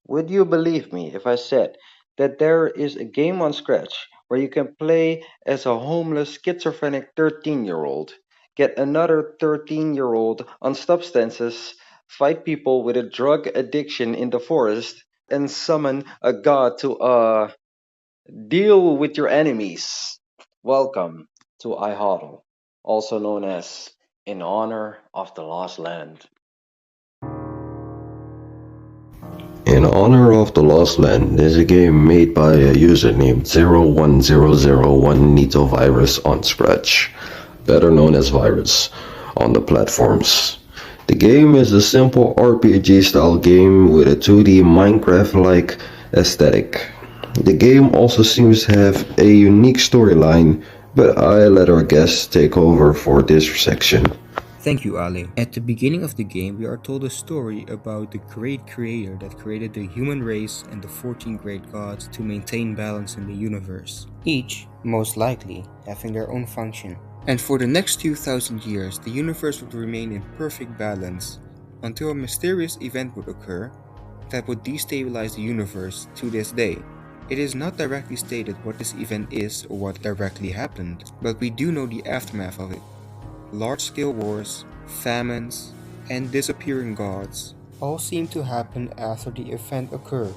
Would you believe me if I said that there is a game on Scratch where you can play as a homeless schizophrenic 13-year-old, get another 13-year-old on substances, fight people with a drug addiction in the forest, and summon a god to deal with your enemies? Welcome to iHodl, also known as In Honor of the Lost Land. In Honor of the Lost Land is a game made by a user named 01001 Nitovirus on Scratch, better known as Virus, on the platforms. The game is a simple RPG style game with a 2D Minecraft like aesthetic. The game also seems to have a unique storyline, but I let our guests take over for this section. Thank you, Ali. At the beginning of the game, we are told a story about the great creator that created the human race and the 14 great gods to maintain balance in the universe, each, most likely, having their own function. And for the next 2,000 years, the universe would remain in perfect balance until a mysterious event would occur that would destabilize the universe to this day. It is not directly stated what this event is or what directly happened, but we do know the aftermath of it. Large-scale wars, famines, and disappearing gods all seem to happen after the event occurred.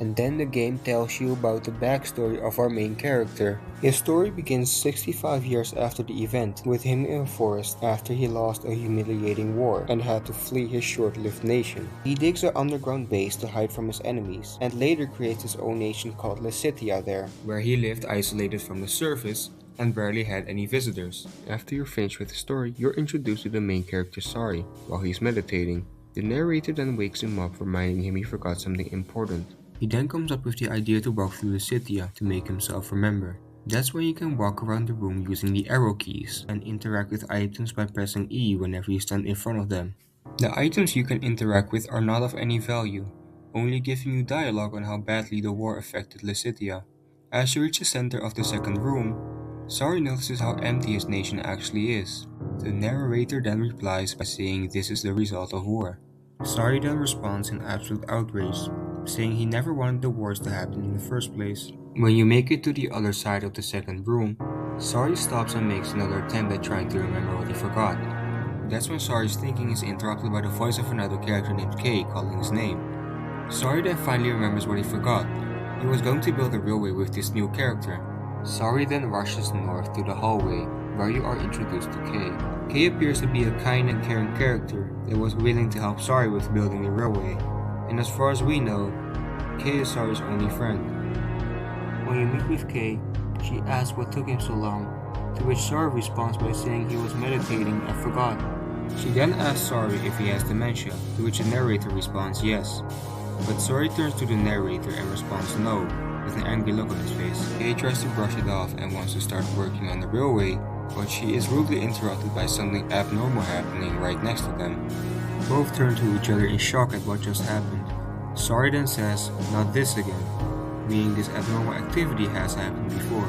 And then the game tells you about the backstory of our main character. His story begins 65 years after the event, with him in a forest after he lost a humiliating war and had to flee his short-lived nation. He digs an underground base to hide from his enemies, and later creates his own nation called Lesitia there, where he lived isolated from the surface and barely had any visitors. After you're finished with the story, you're introduced to the main character Sari. While he's meditating, the narrator then wakes him up, reminding him he forgot something important. He then comes up with the idea to walk through the Lesitia to make himself remember. That's where you can walk around the room using the arrow keys and interact with items by pressing E whenever you stand in front of them. The items you can interact with are not of any value, only giving you dialogue on how badly the war affected Lesitia. As you reach the center of the second room, Sari notices how empty his nation actually is. The narrator then replies by saying this is the result of war. Sari then responds in absolute outrage, saying he never wanted the wars to happen in the first place. When you make it to the other side of the second room, Sari stops and makes another attempt at trying to remember what he forgot. That's when Sari's thinking is interrupted by the voice of another character named Kay calling his name. Sari then finally remembers what he forgot. He was going to build a railway with this new character. Sari then rushes north to the hallway, where you are introduced to Kay. Kay appears to be a kind and caring character that was willing to help Sari with building the railway, and as far as we know, Kay is Sari's only friend. When you meet with Kay, she asks what took him so long, to which Sari responds by saying he was meditating and forgot. She then asks Sari if he has dementia, to which the narrator responds yes. But Sari turns to the narrator and responds no, with an angry look on his face. Kay tries to brush it off and wants to start working on the railway, but she is rudely interrupted by something abnormal happening right next to them. Both turn to each other in shock at what just happened. Sari then says, "Not this again," meaning this abnormal activity has happened before.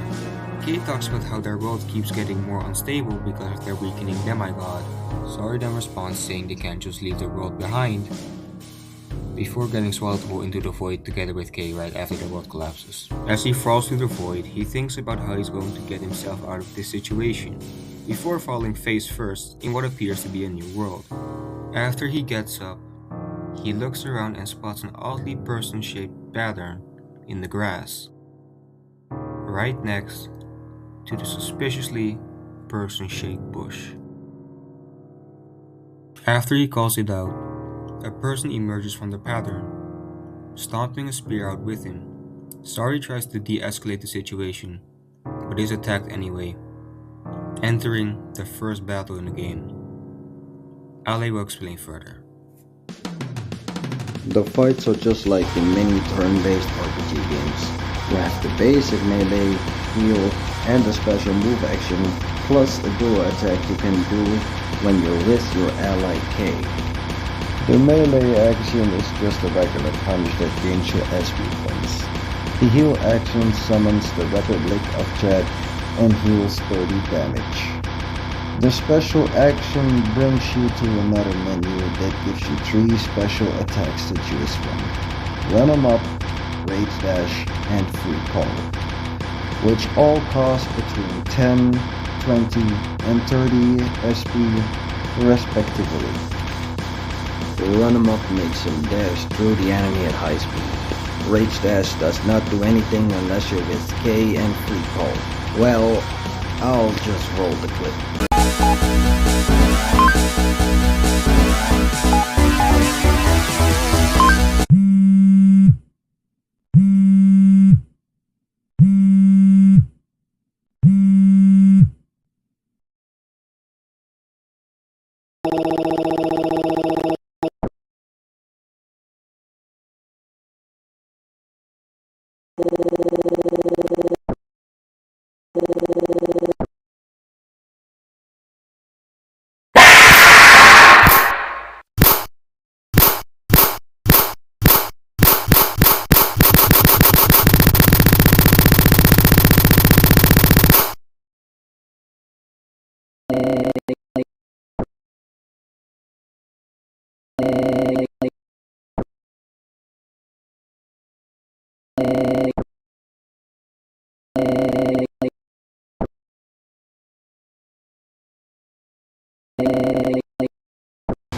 Kay talks about how their world keeps getting more unstable because of their weakening demigod. Sari then responds saying they can't just leave the world behind, before getting swallowed whole into the void together with Kay right after the world collapses. As he falls through the void, he thinks about how he's going to get himself out of this situation, before falling face first in what appears to be a new world. After he gets up, he looks around and spots an oddly person-shaped pattern in the grass, right next to the suspiciously person-shaped bush. After he calls it out, a person emerges from the pattern, stomping a spear out with him. Sari tries to de-escalate the situation, but is attacked anyway, entering the first battle in the game. Ale will explain further. The fights are just like in many turn-based RPG games. You have the basic melee, heal, and the special move action, plus a dual attack you can do when you're with your ally Kay. The melee action is just a regular punch that gains you SP points. The heal action summons the Republic of Chad and heals 30 damage. The special action brings you to another menu that gives you 3 special attacks to choose from. Run 'em Up, Rage Dash, and Free Call, which all cost between 10, 20, and 30 SP respectively. Run 'em Up makes him dash through the enemy at high speed. Rage Dash does not do anything unless you're with K and Free Call. Well, I'll just roll the clip.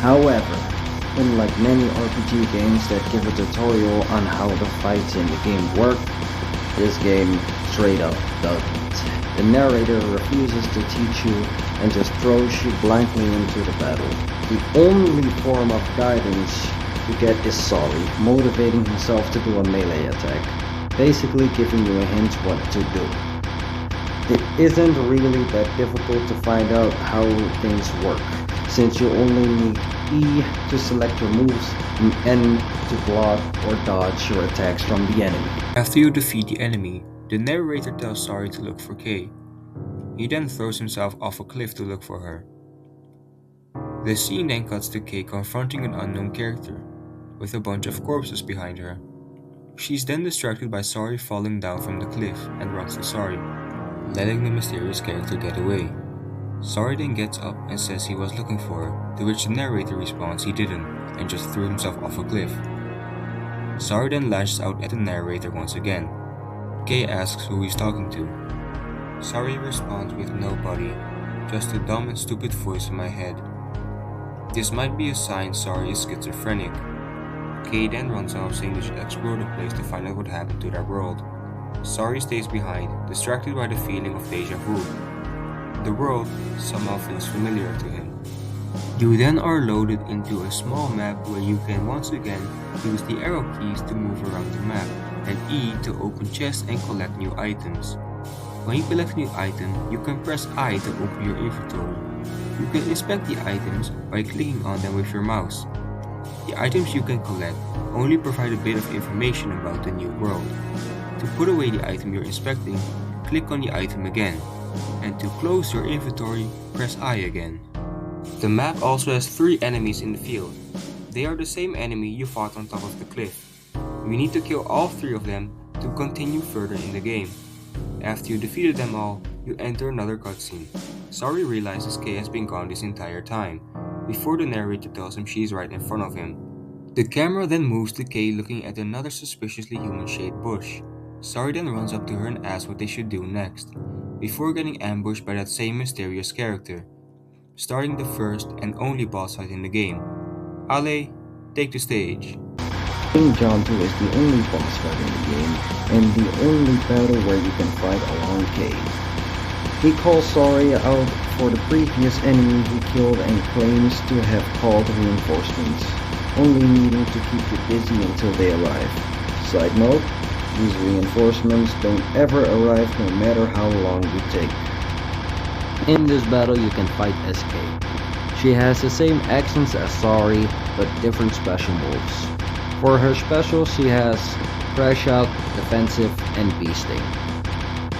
However, unlike many RPG games that give a tutorial on how the fights in the game work, this game straight up doesn't. The narrator refuses to teach you and just throws you blankly into the battle. The only form of guidance you get is Sorry, motivating himself to do a melee attack, basically giving you a hint what to do. It isn't really that difficult to find out how things work, since you only need E to select your moves and N to block or dodge your attacks from the enemy. After you defeat the enemy, the narrator tells Sorry to look for Kay. He then throws himself off a cliff to look for her. The scene then cuts to Kay confronting an unknown character, with a bunch of corpses behind her. She's then distracted by Sorry falling down from the cliff and runs to Sorry, letting the mysterious character get away. Sorry then gets up and says he was looking for her, to which the narrator responds he didn't, and just threw himself off a cliff. Sorry then lashes out at the narrator once again. Kay asks who he's talking to. Sorry responds with nobody, just a dumb and stupid voice in my head. This might be a sign Sorry is schizophrenic. Kay then runs off saying they should explore the place to find out what happened to their world. Sorry stays behind, distracted by the feeling of deja vu. The world somehow feels familiar to him. You then are loaded into a small map where you can once again use the arrow keys to move around the map, and E to open chests and collect new items. When you collect a new item, you can press I to open your inventory. You can inspect the items by clicking on them with your mouse. The items you can collect only provide a bit of information about the new world. To put away the item you're inspecting, click on the item again, and to close your inventory, press I again. The map also has 3 enemies in the field. They are the same enemy you fought on top of the cliff. You need to kill all 3 of them to continue further in the game. After you defeated them all, you enter another cutscene. Sorry realizes Kay has been gone this entire time, before the narrator tells him she's right in front of him. The camera then moves to Kay looking at another suspiciously human-shaped bush. Sorry then runs up to her and asks what they should do next, before getting ambushed by that same mysterious character, starting the first and only boss fight in the game. Ale, take the stage. King John 2 is the only boss fight in the game, and the only battle where you can fight along Kay. He calls Sorry out for the previous enemy he killed and claims to have called reinforcements, only needing to keep you busy until they arrive. Side note, these reinforcements don't ever arrive no matter how long you take. In this battle you can fight as Kay. She has the same actions as Sorry, but different special moves. For her specials she has Crash Out, Defensive, and Bee Sting.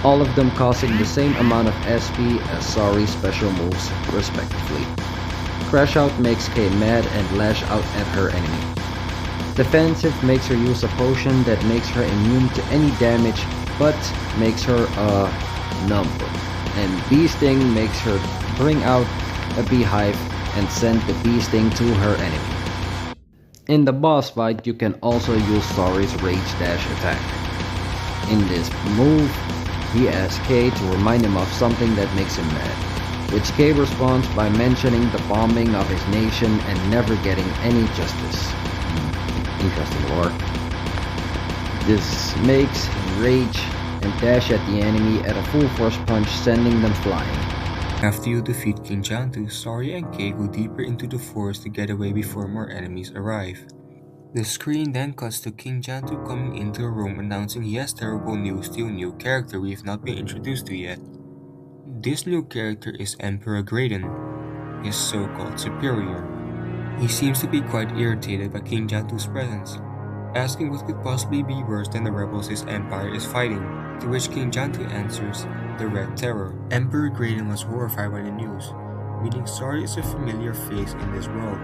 All of them costing the same amount of SP as Sorry's special moves respectively. Crash Out makes Kay mad and lash out at her enemy. Defensive makes her use a potion that makes her immune to any damage but makes her a number. And Bee Sting makes her bring out a beehive and send the bee sting to her enemy. In the boss fight, you can also use Sari's Rage Dash attack. In this move, he asks Kay to remind him of something that makes him mad, which Kay responds by mentioning the bombing of his nation and never getting any justice. Interesting lore. This makes him rage and dash at the enemy at a full force punch, sending them flying. After you defeat King Jantu, Sari and Kay go deeper into the forest to get away before more enemies arrive. The screen then cuts to King Jantu coming into a room announcing he has terrible news to a new character we have not been introduced to yet. This new character is Emperor Graydon, his so-called superior. He seems to be quite irritated by King Jantu's presence, asking what could possibly be worse than the rebels his empire is fighting, to which King Jantu answers, the Red Terror. Emperor Graydon was horrified by the news, meaning Sari is a familiar face in this world.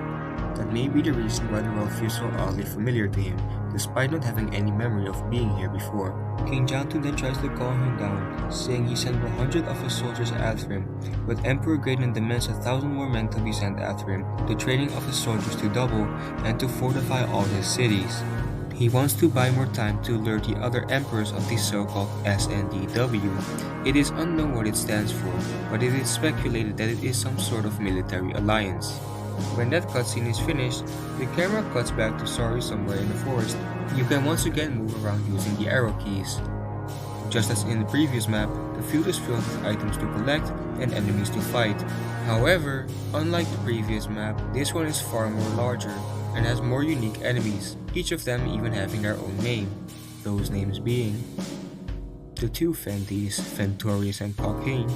That may be the reason why the world feels so oddly familiar to him, despite not having any memory of being here before. King Jantu then tries to calm him down, saying he sent 100 of his soldiers after him, but Emperor Graydon demands 1,000 more men to be sent after him, the training of his soldiers to double, and to fortify all his cities. He wants to buy more time to lure the other emperors of the so-called SNDW. It is unknown what it stands for, but it is speculated that it is some sort of military alliance. When that cutscene is finished, the camera cuts back to Sari somewhere in the forest. You can once again move around using the arrow keys. Just as in the previous map, the field is filled with items to collect and enemies to fight. However, unlike the previous map, this one is far more larger and has more unique enemies, each of them even having their own name, those names being the two Fenties, Fentorius and Cockane,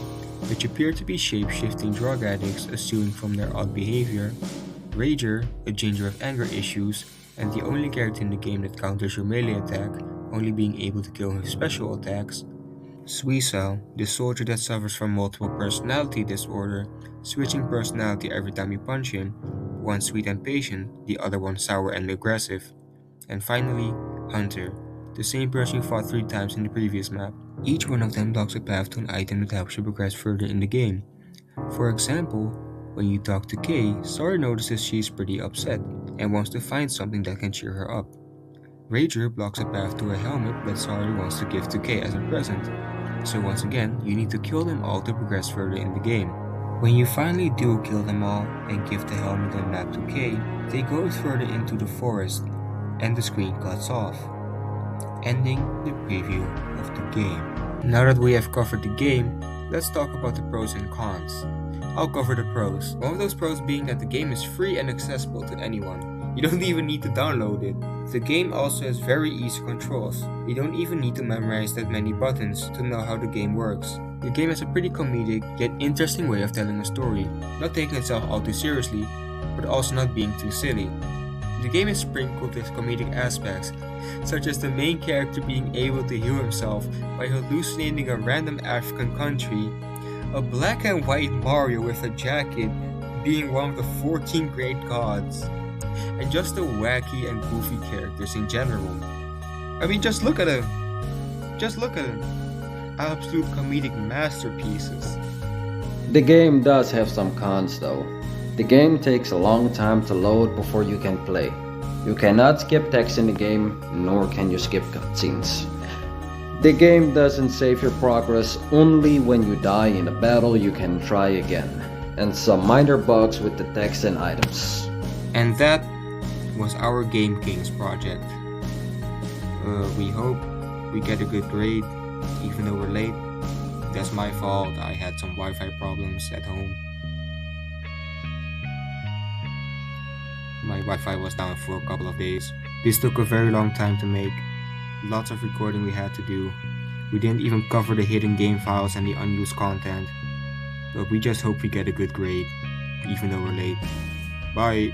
which appear to be shape-shifting drug addicts assuming from their odd behavior, Rager, a ginger of anger issues, and the only character in the game that counters your melee attack, only being able to kill with special attacks, Suizel, the soldier that suffers from multiple personality disorder, switching personality every time you punch him, one sweet and patient, the other one sour and aggressive, and finally, Hunter, the same person you fought 3 times in the previous map. Each one of them blocks a path to an item that helps you progress further in the game. For example, when you talk to Kay, Sari notices she's pretty upset and wants to find something that can cheer her up. Rager blocks a path to a helmet that Sari wants to give to Kay as a present. So once again, you need to kill them all to progress further in the game. When you finally do kill them all and give the helmet and map to Kay, they go further into the forest and the screen cuts off, ending the preview of the game. Now that we have covered the game, let's talk about the pros and cons. I'll cover the pros. One of those pros being that the game is free and accessible to anyone. You don't even need to download it. The game also has very easy controls. You don't even need to memorize that many buttons to know how the game works. The game has a pretty comedic yet interesting way of telling a story, not taking itself all too seriously, but also not being too silly. The game is sprinkled with comedic aspects, such as the main character being able to heal himself by hallucinating a random African country, a black and white Mario with a jacket being one of the 14 great gods, and just the wacky and goofy characters in general. I mean, just look at them. Just look at them. Absolute comedic masterpieces. The game does have some cons though. The game takes a long time to load before you can play. You cannot skip text in the game, nor can you skip cutscenes. The game doesn't save your progress, only when you die in a battle you can try again. And some minor bugs with the text and items. And that was our Game Kings project. We hope we get a good grade, even though we're late. That's my fault, I had some Wi-Fi problems at home. My Wi-Fi was down for a couple of days. This took a very long time to make. Lots of recording we had to do. We didn't even cover the hidden game files and the unused content. But we just hope we get a good grade, even though we're late. Bye!